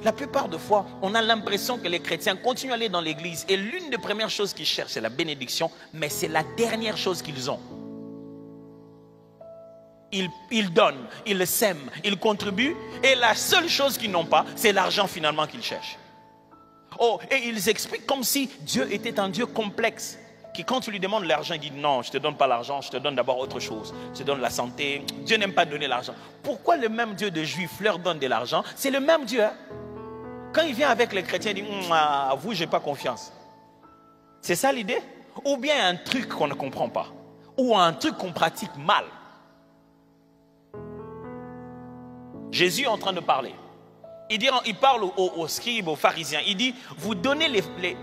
La plupart des fois, on a l'impression que les chrétiens continuent à aller dans l'église et l'une des premières choses qu'ils cherchent, c'est la bénédiction, mais c'est la dernière chose qu'ils ont. Ils donnent, ils sèment, ils contribuent et la seule chose qu'ils n'ont pas, c'est l'argent finalement qu'ils cherchent. Oh, et ils expliquent comme si Dieu était un Dieu complexe, qui quand tu lui demandes l'argent, il dit non, je ne te donne pas l'argent, je te donne d'abord autre chose, je te donne la santé. Dieu n'aime pas donner l'argent. Pourquoi le même Dieu de Juifs leur donne de l'argent? C'est le même Dieu. Hein? Quand il vient avec les chrétiens, il dit à vous, je n'ai pas confiance. C'est ça l'idée? Ou bien un truc qu'on ne comprend pas, ou un truc qu'on pratique mal. Jésus est en train de parler. Il parle aux scribes, aux pharisiens. Il dit, vous donnez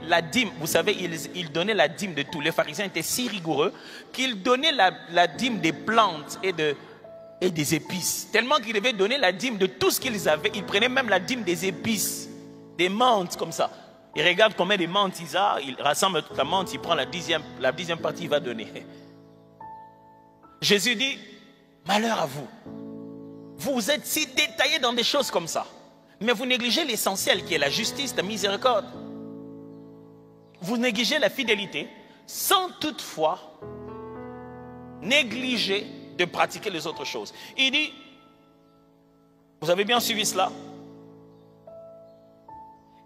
la dîme. Vous savez, ils donnaient la dîme de tout. Les pharisiens étaient si rigoureux qu'ils donnaient la dîme des plantes et des épices. Tellement qu'ils devaient donner la dîme de tout ce qu'ils avaient. Ils prenaient même la dîme des épices, des menthes comme ça. Ils regardent combien de menthes ils ont. Ils rassemblent toute la menthe. Ils prennent la dixième partie, il va donner. Jésus dit, malheur à vous. Vous êtes si détaillés dans des choses comme ça. Mais vous négligez l'essentiel qui est la justice, la miséricorde. Vous négligez la fidélité sans toutefois négliger de pratiquer les autres choses. Il dit, vous avez bien suivi cela?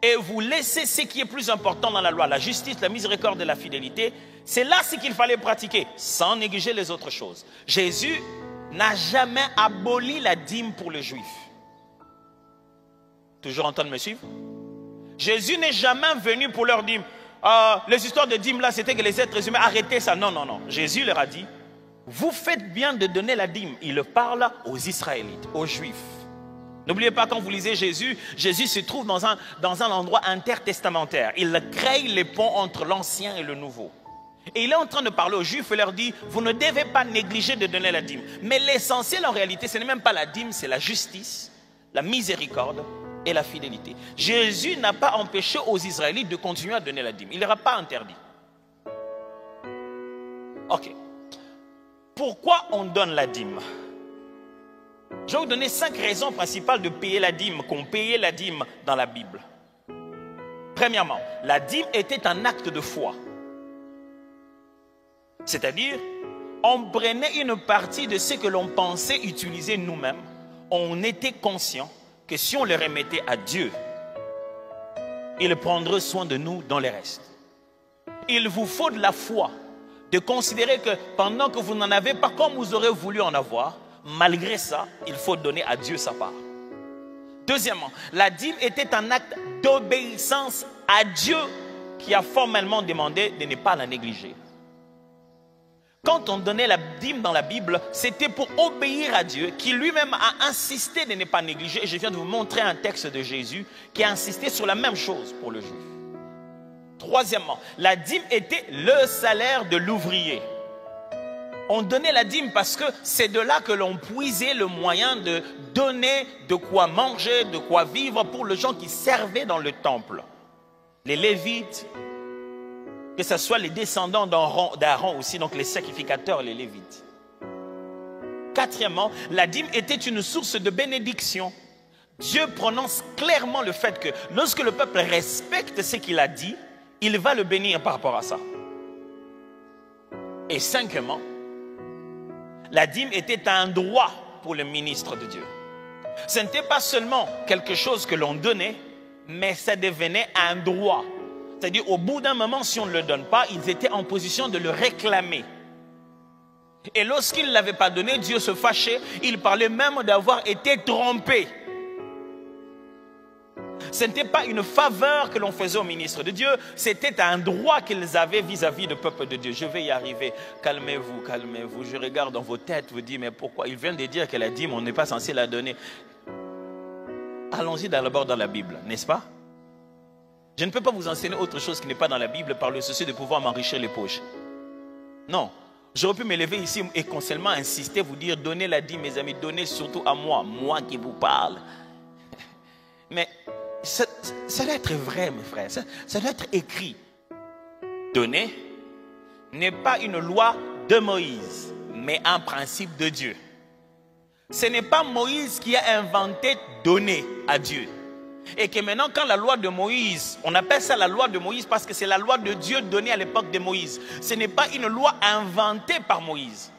Et vous laissez ce qui est plus important dans la loi, la justice, la miséricorde et la fidélité. C'est là ce qu'il fallait pratiquer, sans négliger les autres choses. Jésus n'a jamais aboli la dîme pour les Juifs. Toujours en train de me suivre? Jésus n'est jamais venu pour leur dire, les histoires de dîme là, c'était que les êtres humains, arrêtez ça. Non, non, non. Jésus leur a dit, vous faites bien de donner la dîme. Il le parle aux Israélites, aux Juifs. N'oubliez pas, quand vous lisez Jésus, Jésus se trouve dans un endroit intertestamentaire. Il crée les ponts entre l'ancien et le nouveau. Et il est en train de parler aux Juifs et leur dit, vous ne devez pas négliger de donner la dîme. Mais l'essentiel en réalité, ce n'est même pas la dîme, c'est la justice, la miséricorde et la fidélité. Jésus n'a pas empêché aux Israélites de continuer à donner la dîme. Il ne leur a pas interdit. Ok. Pourquoi on donne la dîme? Je vais vous donner 5 raisons principales de payer la dîme, qu'on payait la dîme dans la Bible. Premièrement, la dîme était un acte de foi. C'est-à-dire, on prenait une partie de ce que l'on pensait utiliser nous-mêmes. On était conscient que si on le remettait à Dieu, il prendrait soin de nous dans le reste. Il vous faut de la foi, de considérer que pendant que vous n'en avez pas comme vous aurez voulu en avoir, malgré ça, il faut donner à Dieu sa part. Deuxièmement, la dîme était un acte d'obéissance à Dieu qui a formellement demandé de ne pas la négliger. Quand on donnait la dîme dans la Bible, c'était pour obéir à Dieu, qui lui-même a insisté de ne pas négliger. Et je viens de vous montrer un texte de Jésus qui a insisté sur la même chose pour le juif. Troisièmement, la dîme était le salaire de l'ouvrier. On donnait la dîme parce que c'est de là que l'on puisait le moyen de donner de quoi manger, de quoi vivre pour les gens qui servaient dans le temple. Les Lévites, que ce soit les descendants d'Aaron aussi, donc les sacrificateurs et les Lévites. Quatrièmement, la dîme était une source de bénédiction. Dieu prononce clairement le fait que lorsque le peuple respecte ce qu'il a dit, il va le bénir par rapport à ça. Et cinquièmement, la dîme était un droit pour le ministre de Dieu. Ce n'était pas seulement quelque chose que l'on donnait, mais ça devenait un droit. C'est-à-dire, au bout d'un moment, si on ne le donne pas, ils étaient en position de le réclamer. Et lorsqu'ils ne l'avaient pas donné, Dieu se fâchait. Il parlait même d'avoir été trompé. Ce n'était pas une faveur que l'on faisait au ministre de Dieu, c'était un droit qu'ils avaient vis-à-vis du peuple de Dieu. Je vais y arriver. Calmez-vous, calmez-vous. Je regarde dans vos têtes, vous dites, mais pourquoi? Il vient de dire que la dîme, on n'est pas censé la donner. Allons-y d'abord dans la Bible, n'est-ce pas? Je ne peux pas vous enseigner autre chose qui n'est pas dans la Bible par le souci de pouvoir m'enrichir les poches. Non. J'aurais pu me lever ici et constamment insister, vous dire, donnez la dîme, mes amis, donnez surtout à moi, moi qui vous parle. Mais ça doit être vrai, mes frères, ça doit être écrit. Donner n'est pas une loi de Moïse, mais un principe de Dieu. Ce n'est pas Moïse qui a inventé donner à Dieu. Et que maintenant, quand la loi de Moïse, on appelle ça la loi de Moïse parce que c'est la loi de Dieu donnée à l'époque de Moïse. Ce n'est pas une loi inventée par Moïse.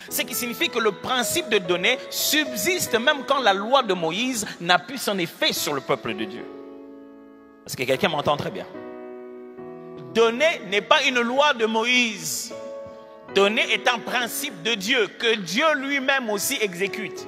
Ce qui signifie que le principe de donner subsiste même quand la loi de Moïse n'a plus son effet sur le peuple de Dieu. Est-ce que quelqu'un m'entend très bien? Donner n'est pas une loi de Moïse. Donner est un principe de Dieu que Dieu lui-même aussi exécute.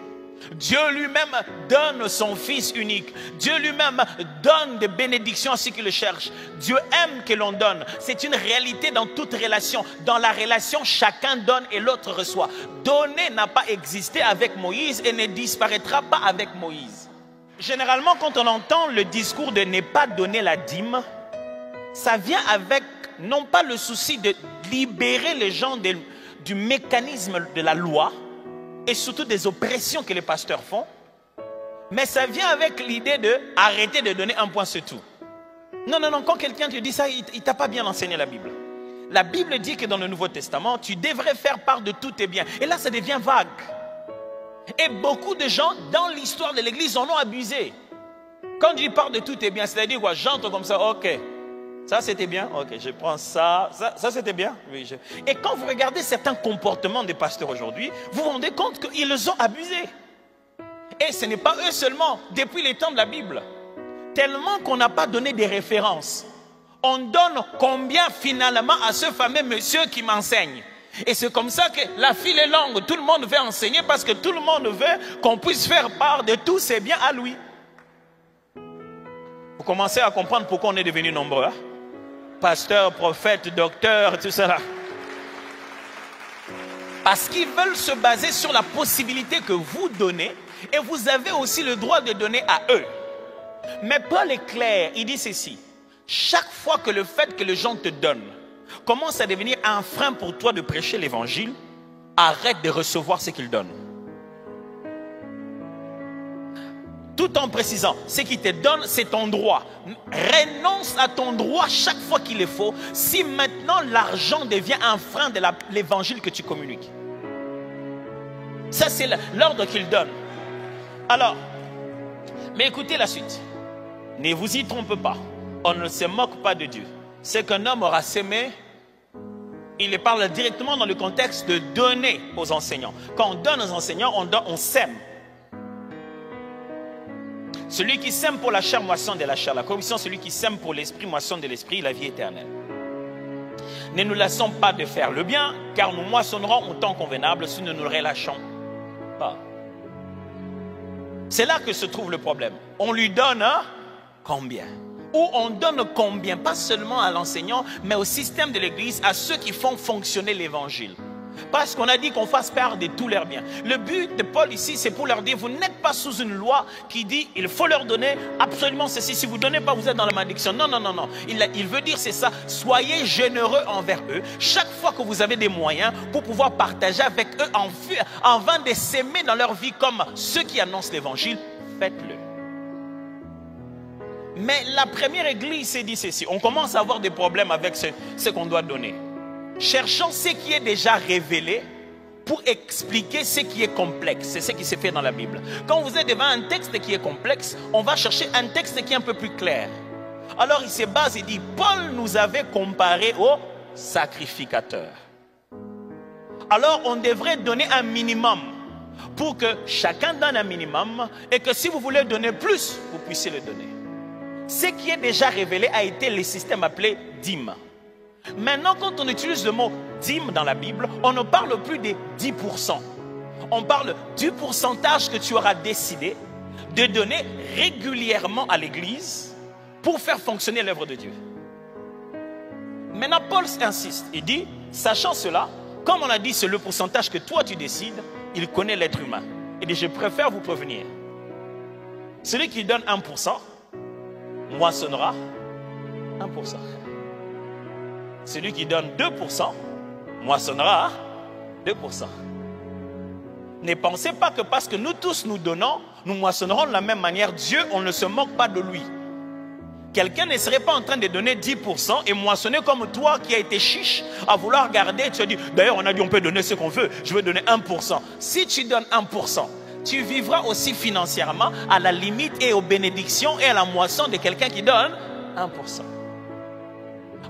Dieu lui-même donne son Fils unique. Dieu lui-même donne des bénédictions à ceux qui le cherchent. Dieu aime que l'on donne. C'est une réalité dans toute relation. Dans la relation, chacun donne et l'autre reçoit. Donner n'a pas existé avec Moïse et ne disparaîtra pas avec Moïse. Généralement, quand on entend le discours de ne pas donner la dîme, ça vient avec non pas le souci de libérer les gens du mécanisme de la loi, et surtout des oppressions que les pasteurs font, mais ça vient avec l'idée de arrêter de donner un point c'est tout. Non, non, non, quand quelqu'un te dit ça, il ne t'a pas bien enseigné la Bible. La Bible dit que dans le Nouveau Testament, tu devrais faire part de tous tes biens. Et là, ça devient vague. Et beaucoup de gens, dans l'histoire de l'Église, en ont abusé. Quand tu parles de tous tes biens, c'est-à-dire quoi? J'entre comme ça, ok. Ça c'était bien, ok, je prends ça. Ça c'était bien, oui. Et quand vous regardez certains comportements des pasteurs aujourd'hui, vous vous rendez compte qu'ils ont abusé. Et ce n'est pas eux seulement, depuis les temps de la Bible. Tellement qu'on n'a pas donné des références. On donne combien finalement à ce fameux monsieur qui m'enseigne. Et c'est comme ça que la file est longue. Tout le monde veut enseigner parce que tout le monde veut qu'on puisse faire part de tous ses biens à lui. Vous commencez à comprendre pourquoi on est devenus nombreux, hein? Pasteur, prophète, docteur, tout cela. Parce qu'ils veulent se baser sur la possibilité que vous donnez et vous avez aussi le droit de donner à eux. Mais Paul est clair, il dit ceci. Chaque fois que le fait que les gens te donnent commence à devenir un frein pour toi de prêcher l'évangile, arrête de recevoir ce qu'ils donnent. Tout en précisant, ce qui te donne, c'est ton droit. Renonce à ton droit chaque fois qu'il le faut, si maintenant l'argent devient un frein de l'évangile que tu communiques. Ça, c'est l'ordre qu'il donne. Alors, mais écoutez la suite. Ne vous y trompe pas. On ne se moque pas de Dieu. Ce qu'un homme aura sémé, il parle directement dans le contexte de donner aux enseignants. Quand on donne aux enseignants, on sème. Celui qui sème pour la chair moisson de la chair, la corruption, celui qui sème pour l'esprit moisson de l'esprit, la vie éternelle. Ne nous laissons pas de faire le bien, car nous moissonnerons au temps convenable si nous ne nous relâchons pas. C'est là que se trouve le problème. On lui donne combien? Ou on donne combien? Pas seulement à l'enseignant, mais au système de l'Église, à ceux qui font fonctionner l'Évangile. Parce qu'on a dit qu'on fasse part de tous leurs biens. Le but de Paul ici, c'est pour leur dire, vous n'êtes pas sous une loi qui dit, il faut leur donner absolument ceci. Si vous ne donnez pas, vous êtes dans la malédiction. Non, non, non, non. Il veut dire, c'est ça. Soyez généreux envers eux. Chaque fois que vous avez des moyens pour pouvoir partager avec eux en vain de s'aimer dans leur vie comme ceux qui annoncent l'évangile, faites-le. Mais la première église s'est dit ceci. On commence à avoir des problèmes avec ce qu'on doit donner. Cherchons ce qui est déjà révélé pour expliquer ce qui est complexe. C'est ce qui s'est fait dans la Bible. Quand vous êtes devant un texte qui est complexe, on va chercher un texte qui est un peu plus clair. Alors il se base et dit, Paul nous avait comparé au sacrificateur. Alors on devrait donner un minimum pour que chacun donne un minimum et que si vous voulez donner plus, vous puissiez le donner. Ce qui est déjà révélé a été le système appelé dîme. Maintenant, quand on utilise le mot dîme dans la Bible, on ne parle plus des 10%. On parle du pourcentage que tu auras décidé de donner régulièrement à l'Église pour faire fonctionner l'œuvre de Dieu. Maintenant, Paul insiste. Il dit, sachant cela, comme on a dit, c'est le pourcentage que toi tu décides, il connaît l'être humain. Il dit, je préfère vous prévenir. Celui qui donne 1%, moissonnera 1%. Celui qui donne 2%, moissonnera 2%. Ne pensez pas que parce que nous tous nous donnons, nous moissonnerons de la même manière. Dieu, on ne se moque pas de lui. Quelqu'un ne serait pas en train de donner 10% et moissonner comme toi qui a été chiche à vouloir garder. Tu as dit, d'ailleurs on a dit on peut donner ce qu'on veut, je veux donner 1%. Si tu donnes 1%, tu vivras aussi financièrement à la limite et aux bénédictions et à la moisson de quelqu'un qui donne 1%.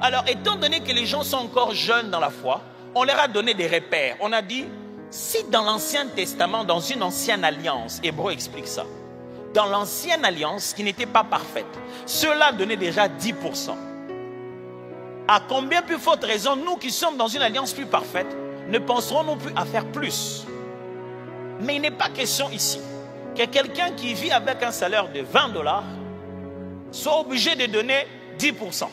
Alors, étant donné que les gens sont encore jeunes dans la foi, on leur a donné des repères. On a dit, si dans l'Ancien Testament, dans une ancienne alliance, Hébreu explique ça, dans l'ancienne alliance qui n'était pas parfaite, cela donnait déjà 10%. À combien plus forte raison, nous qui sommes dans une alliance plus parfaite, ne penserons non plus à faire plus? Mais il n'est pas question ici que quelqu'un qui vit avec un salaire de 20 $ soit obligé de donner 10%.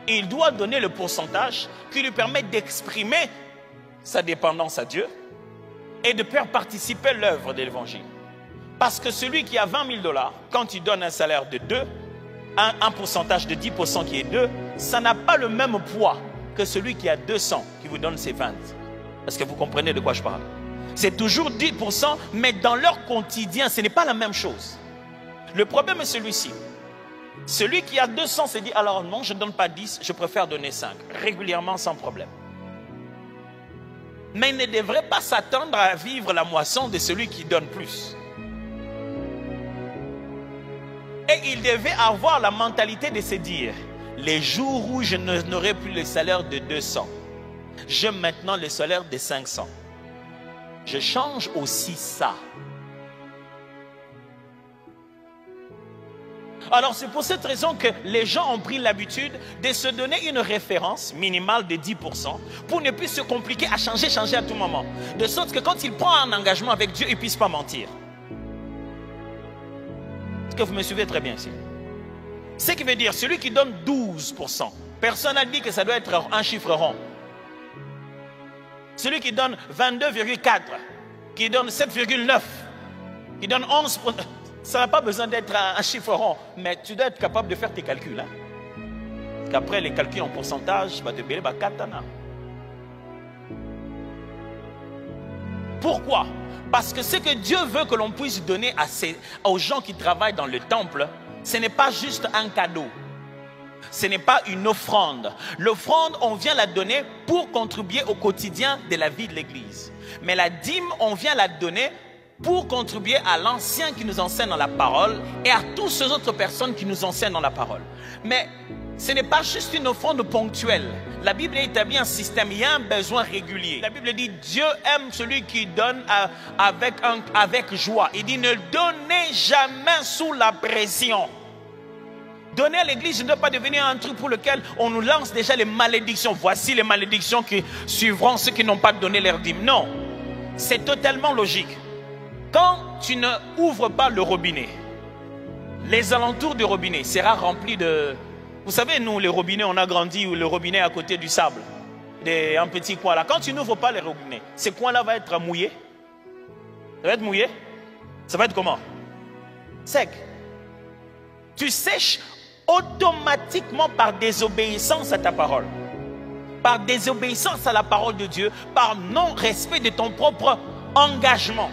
Il doit donner le pourcentage qui lui permet d'exprimer sa dépendance à Dieu et de faire participer l'œuvre de l'évangile. Parce que celui qui a 20 000 $, quand il donne un salaire de 2, un pourcentage de 10% qui est 2, ça n'a pas le même poids que celui qui a 200 qui vous donne ses 20. Est-ce que vous comprenez de quoi je parle? C'est toujours 10%, mais dans leur quotidien, ce n'est pas la même chose. Le problème est celui-ci. Celui qui a 200 se dit, alors non, je ne donne pas 10, je préfère donner 5, régulièrement sans problème. Mais il ne devrait pas s'attendre à vivre la moisson de celui qui donne plus. Et il devait avoir la mentalité de se dire, les jours où je n'aurai plus le salaire de 200, j'ai maintenant le salaire de 500. Je change aussi ça. Alors c'est pour cette raison que les gens ont pris l'habitude de se donner une référence minimale de 10% pour ne plus se compliquer à changer à tout moment. De sorte que quand il prend un engagement avec Dieu, il ne puisse pas mentir. Est-ce que vous me suivez très bien ici? Ce qui veut dire, celui qui donne 12%, personne n'a dit que ça doit être un chiffre rond. Celui qui donne 22,4, qui donne 7,9, qui donne 11%, ça n'a pas besoin d'être un chiffre rond, mais tu dois être capable de faire tes calculs. Hein? Parce qu'après les calculs en pourcentage, va te payer katana. Pourquoi? Parce que ce que Dieu veut que l'on puisse donner aux gens qui travaillent dans le temple, ce n'est pas juste un cadeau. Ce n'est pas une offrande. L'offrande, on vient la donner pour contribuer au quotidien de la vie de l'Église. Mais la dîme, on vient la donner pour contribuer à l'ancien qui nous enseigne dans la parole et à toutes ces autres personnes qui nous enseignent dans la parole. Mais ce n'est pas juste une offrande ponctuelle. La Bible établit un système, il y a un besoin régulier. La Bible dit, Dieu aime celui qui donne avec joie. Il dit, ne donnez jamais sous la pression. Donner à l'église ne doit pas devenir un truc pour lequel on nous lance déjà les malédictions. Voici les malédictions qui suivront ceux qui n'ont pas donné leur dîme. Non, c'est totalement logique. Quand tu ne ouvres pas le robinet, les alentours du robinet sera rempli de... Vous savez, nous, les robinets, on a grandi où le robinet est à côté du sable. Un petit coin là. Quand tu n'ouvres pas les robinets, ce coin-là va être mouillé. Ça va être mouillé. Ça va être comment? Sec. Tu sèches automatiquement par désobéissance à ta parole. Par désobéissance à la parole de Dieu. Par non-respect de ton propre engagement.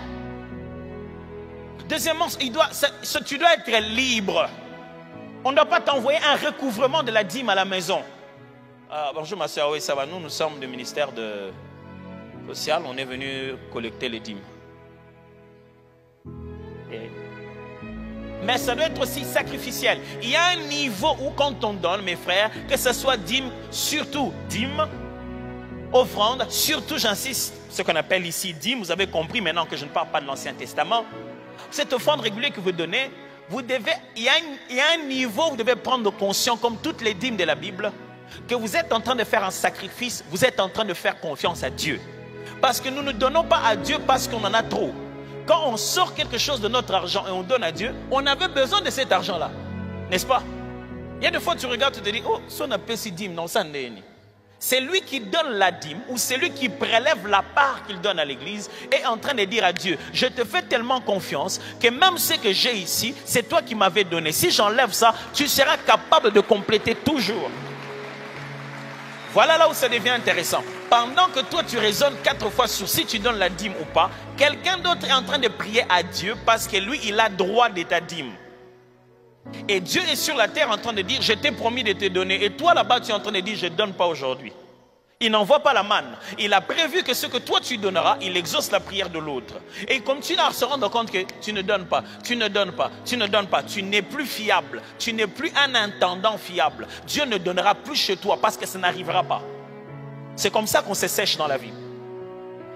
Deuxièmement, tu dois être libre. On ne doit pas t'envoyer un recouvrement de la dîme à la maison. Bonjour ma soeur, oui ça va, nous sommes du ministère social, on est venu collecter les dîmes. Mais ça doit être aussi sacrificiel. Il y a un niveau où quand on donne, mes frères, que ce soit dîme, surtout dîme, offrande, surtout j'insiste, ce qu'on appelle ici dîme, vous avez compris maintenant que je ne parle pas de l'Ancien Testament. Cette offrande régulière que vous donnez, il y a un niveau où vous devez prendre conscience, comme toutes les dîmes de la Bible, que vous êtes en train de faire un sacrifice, vous êtes en train de faire confiance à Dieu. Parce que nous ne donnons pas à Dieu parce qu'on en a trop. Quand on sort quelque chose de notre argent et on donne à Dieu, on avait besoin de cet argent-là. N'est-ce pas? Il y a des fois tu regardes, tu te dis, oh, son appel si dîme, non, ça n'est pas. C'est lui qui donne la dîme ou c'est lui qui prélève la part qu'il donne à l'église et en train de dire à Dieu, je te fais tellement confiance que même ce que j'ai ici, c'est toi qui m'avais donné. Si j'enlève ça, tu seras capable de compléter toujours. Voilà là où ça devient intéressant. Pendant que toi tu raisonnes 4 fois sur si tu donnes la dîme ou pas, quelqu'un d'autre est en train de prier à Dieu parce que lui il a droit de ta dîme. Et Dieu est sur la terre en train de dire, je t'ai promis de te donner. Et toi là-bas tu es en train de dire, je ne donne pas aujourd'hui. Il n'envoie pas la manne. Il a prévu que ce que toi tu donneras, il exauce la prière de l'autre. Et il continue à se rendre compte que tu ne donnes pas, tu ne donnes pas, tu ne donnes pas. Tu n'es plus fiable. Tu n'es plus un intendant fiable. Dieu ne donnera plus chez toi parce que ça n'arrivera pas. C'est comme ça qu'on se sèche dans la vie.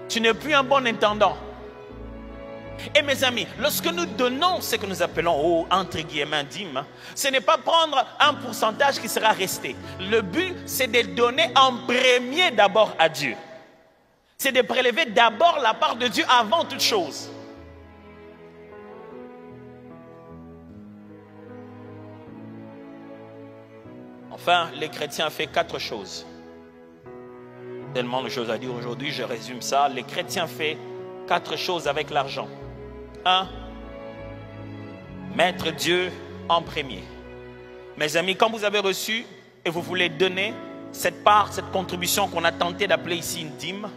Tu n'es plus un bon intendant. Et mes amis, lorsque nous donnons ce que nous appelons, entre guillemets, dîme, ce n'est pas prendre un pourcentage qui sera resté. Le but, c'est de donner en premier d'abord à Dieu. C'est de prélever d'abord la part de Dieu avant toute chose. Enfin, les chrétiens ont fait 4 choses. Tellement de choses à dire aujourd'hui, je résume ça. Les chrétiens ont fait 4 choses avec l'argent. 1. Mettre Dieu en premier. Mes amis, quand vous avez reçu et vous voulez donner cette part, cette contribution qu'on a tenté d'appeler ici une dîme,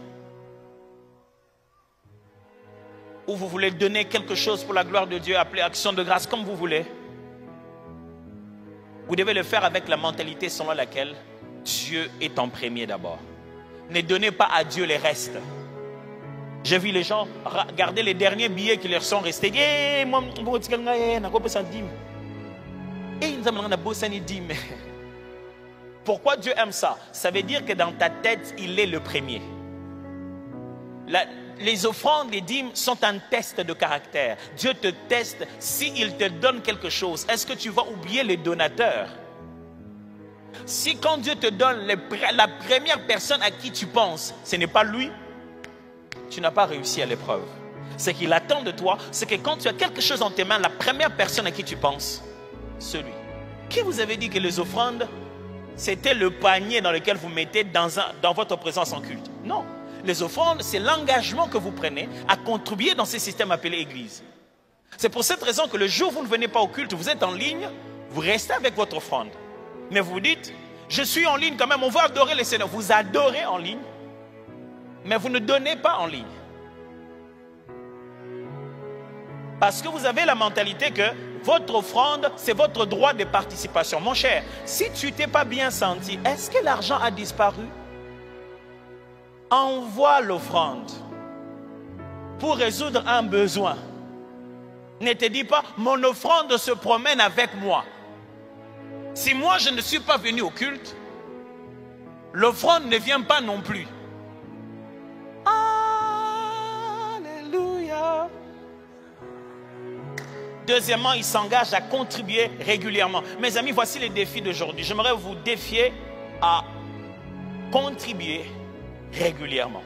ou vous voulez donner quelque chose pour la gloire de Dieu, appelé action de grâce, comme vous voulez, vous devez le faire avec la mentalité selon laquelle Dieu est en premier d'abord. Ne donnez pas à Dieu les restes. J'ai vu les gens regarder les derniers billets qui leur sont restés. Pourquoi Dieu aime ça? Ça veut dire que dans ta tête, il est le premier. Les offrandes, les dîmes sont un test de caractère. Dieu te teste s'il te donne quelque chose. Est-ce que tu vas oublier les donateurs? Si quand Dieu te donne la première personne à qui tu penses, ce n'est pas lui, tu n'as pas réussi à l'épreuve. Ce qu'il attend de toi, c'est que quand tu as quelque chose en tes mains, la première personne à qui tu penses, celui. Qui vous avait dit que les offrandes, c'était le panier dans lequel vous mettez dans votre présence en culte? Non. Les offrandes, c'est l'engagement que vous prenez à contribuer dans ce système appelé Église. C'est pour cette raison que le jour où vous ne venez pas au culte, vous êtes en ligne, vous restez avec votre offrande. Mais vous dites, je suis en ligne quand même, on va adorer le Seigneur. Vous adorez en ligne, mais vous ne donnez pas en ligne. Parce que vous avez la mentalité que votre offrande, c'est votre droit de participation. Mon cher, si tu t'es pas bien senti, est-ce que l'argent a disparu? Envoie l'offrande pour résoudre un besoin. Ne te dis pas, mon offrande se promène avec moi. Si moi je ne suis pas venu au culte, l'offrande ne vient pas non plus. Alléluia. Deuxièmement, il s'engage à contribuer régulièrement. Mes amis, voici les défis d'aujourd'hui. J'aimerais vous défier à contribuer régulièrement.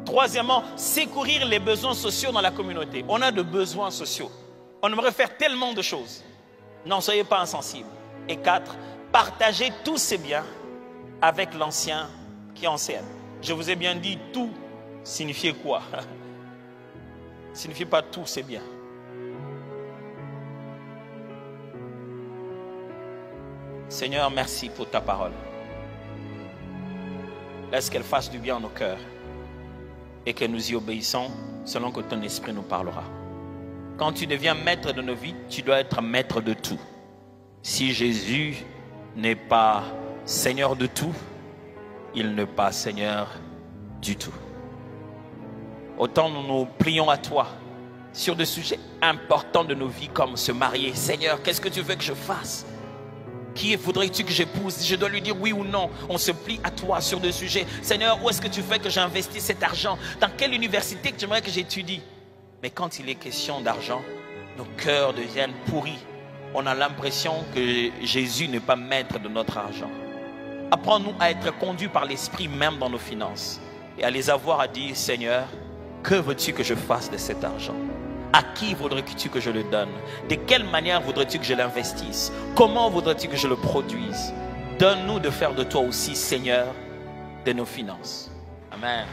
Troisièmement, secourir les besoins sociaux dans la communauté. On a de besoins sociaux. On aimerait faire tellement de choses. N'en soyez pas insensibles. Et 4, partagez tous ces biens avec l'ancien qui enseigne. Je vous ai bien dit, tout signifiait quoi? Signifie pas tout, c'est bien. Seigneur, merci pour ta parole. Laisse qu'elle fasse du bien à nos cœurs et que nous y obéissons selon que ton esprit nous parlera. Quand tu deviens maître de nos vies, tu dois être maître de tout. Si Jésus n'est pas Seigneur de tout, il n'est pas Seigneur du tout. Autant nous nous plions à toi sur des sujets importants de nos vies comme se marier. Seigneur, qu'est-ce que tu veux que je fasse? Qui voudrais-tu que j'épouse? Je dois lui dire oui ou non. On se plie à toi sur des sujets. Seigneur, où est-ce que tu veux que j'investisse cet argent? Dans quelle université que tu aimerais que j'étudie? Mais quand il est question d'argent, nos cœurs deviennent pourris. On a l'impression que Jésus n'est pas maître de notre argent. Apprends-nous à être conduits par l'Esprit même dans nos finances. Et à les avoir à dire, Seigneur, que veux-tu que je fasse de cet argent? À qui voudrais-tu que je le donne? De quelle manière voudrais-tu que je l'investisse? Comment voudrais-tu que je le produise? Donne-nous de faire de toi aussi, Seigneur, de nos finances. Amen.